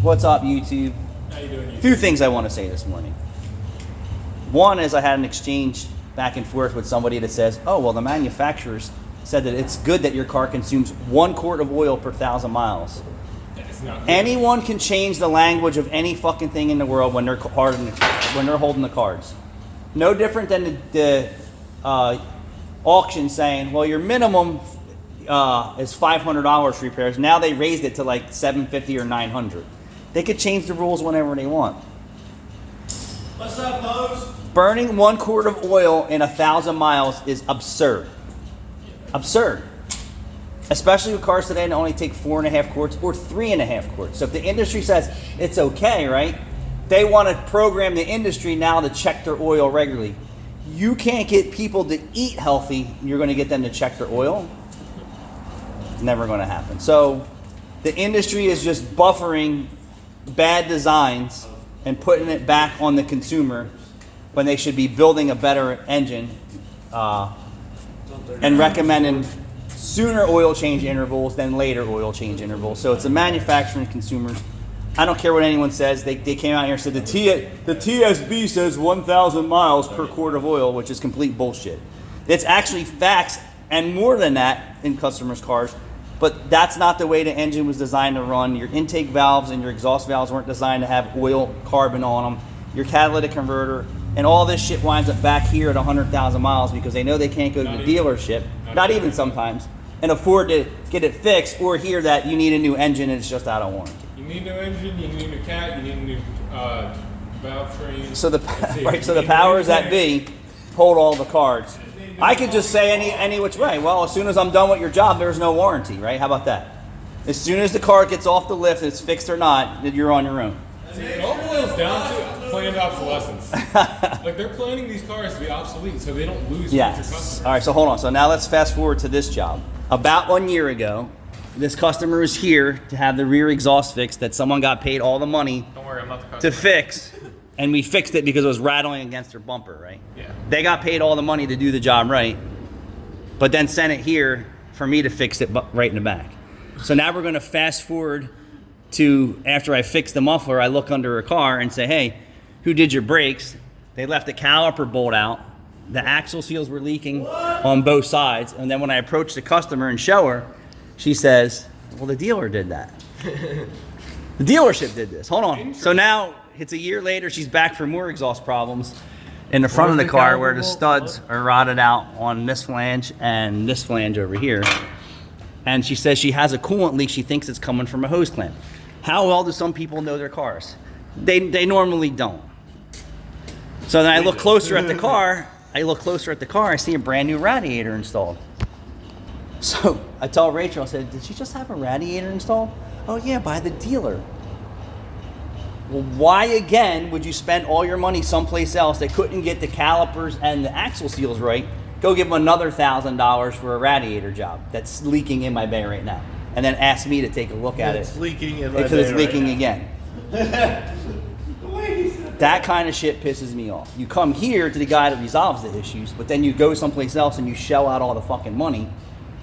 What's up, YouTube? How you doing, A few things I want to say this morning. One is I had an exchange back and forth with somebody that says, oh, well, the manufacturers said that it's good that your car consumes 1 quart of oil per 1,000 miles. It's not good. Anyone can change the language of any fucking thing in the world when they're holding the cards. No different than the auction saying, well, your minimum is $500 for repairs. Now they raised it to like $750 or $900. They could change the rules whenever they want. What's up, Pose? Burning 1 quart of oil in 1,000 miles is absurd. Absurd. Especially with cars today that only take 4.5 quarts or 3.5 quarts. So if the industry says it's okay, right? They want to program the industry now to check their oil regularly. You can't get people to eat healthy. You're going to get them to check their oil. Never going to happen. So the industry is just buffering bad designs and putting it back on the consumer when they should be building a better engine and recommending sooner oil change intervals than later oil change intervals. So it's the manufacturer and consumers. I don't care what anyone says. They came out here and said the TSB says 1,000 miles per quart of oil, which is complete bullshit. It's actually facts and more than that in customers' cars. But that's not the way the engine was designed to run. Your intake valves and your exhaust valves weren't designed to have oil carbon on them. Your catalytic converter and all this shit winds up back here at 100,000 miles because they know they can't go to the dealership, not even sometimes, and afford to get it fixed or hear that you need a new engine and it's just out of warranty. You need a new engine, you need a new cat, you need a new valve train. So the powers that be hold all the cards. I could just say any which way. Well, as soon as I'm done with your job, there's no warranty, right? How about that? As soon as the car gets off the lift, it's fixed or not, you're on your own. See, it all boils down to planned obsolescence. Like they're planning these cars to be obsolete so they don't lose future customers. All right, so hold on. So now let's fast forward to this job. About 1 year ago, this customer was here to have the rear exhaust fixed that someone got paid all the money Don't worry, I'm not the customer. to fix. And we fixed it because it was rattling against their bumper, right? Yeah. They got paid all the money to do the job right, but then sent it here for me to fix it right in the back. So now we're going to fast forward to after I fix the muffler, I look under her car and say, hey, who did your brakes? They left the caliper bolt out. The axle seals were leaking on both sides. And then when I approach the customer and show her, she says, well, the dealer did that. The dealership did this. Hold on. So now it's a year later. She's back for more exhaust problems in the front of the car where the studs are rotted out on this flange and this flange over here. And she says she has a coolant leak. She thinks it's coming from a hose clamp. How well do some people know their cars? They normally don't. So then I look closer at the car. I see a brand new radiator installed. So I tell Rachel, I said, did she just have a radiator installed? Oh yeah, by the dealer. Well, why again would you spend all your money someplace else that couldn't get the calipers and the axle seals right? Go give them another $1,000 for a radiator job that's leaking in my bay right now. And then ask me to take a look at it. It's leaking in my Because it's bay leaking right again. The way he said That kind of shit pisses me off. You come here to the guy that resolves the issues, but then you go someplace else and you shell out all the fucking money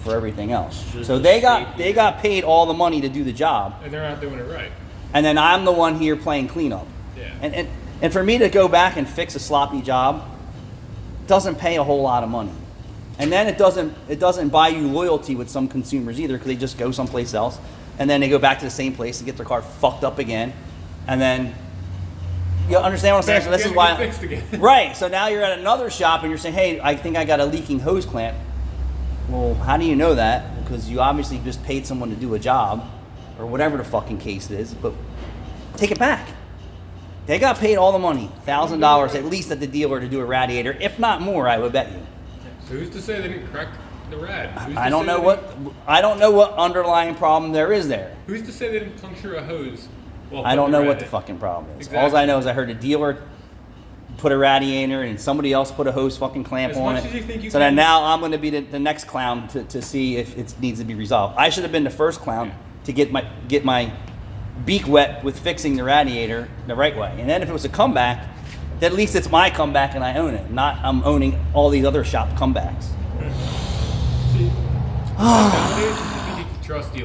for everything else. So they got paid all the money to do the job. And they're not doing it right. And then I'm the one here playing cleanup. Yeah. And for me to go back and fix a sloppy job doesn't pay a whole lot of money. And then it doesn't buy you loyalty with some consumers either because they just go someplace else and then they go back to the same place and get their car fucked up again. And then you understand what I'm saying? So this is why fixed again. Right. So now you're at another shop and you're saying, hey, I think I got a leaking hose clamp. Well, how do you know that? Because you obviously just paid someone to do a job or whatever the fucking case is, but take it back. They got paid all the money, $1,000 at least at the dealer to do a radiator, if not more, I would bet you. So who's to say they didn't correct the rad? I don't know what underlying problem there is there. Who's to say they didn't puncture a hose? I don't know what the fucking problem is. Exactly. All I know is I heard a dealer put a radiator and somebody else put a hose fucking clamp As on much it. as you think you So can- then now I'm going to be the next clown to see if it needs to be resolved. I should have been the first clown to get my beak wet with fixing the radiator the right way. And then if it was a comeback, then at least it's my comeback and I own it, not I'm owning all these other shop comebacks. See, nowadays, you need to trust dealers.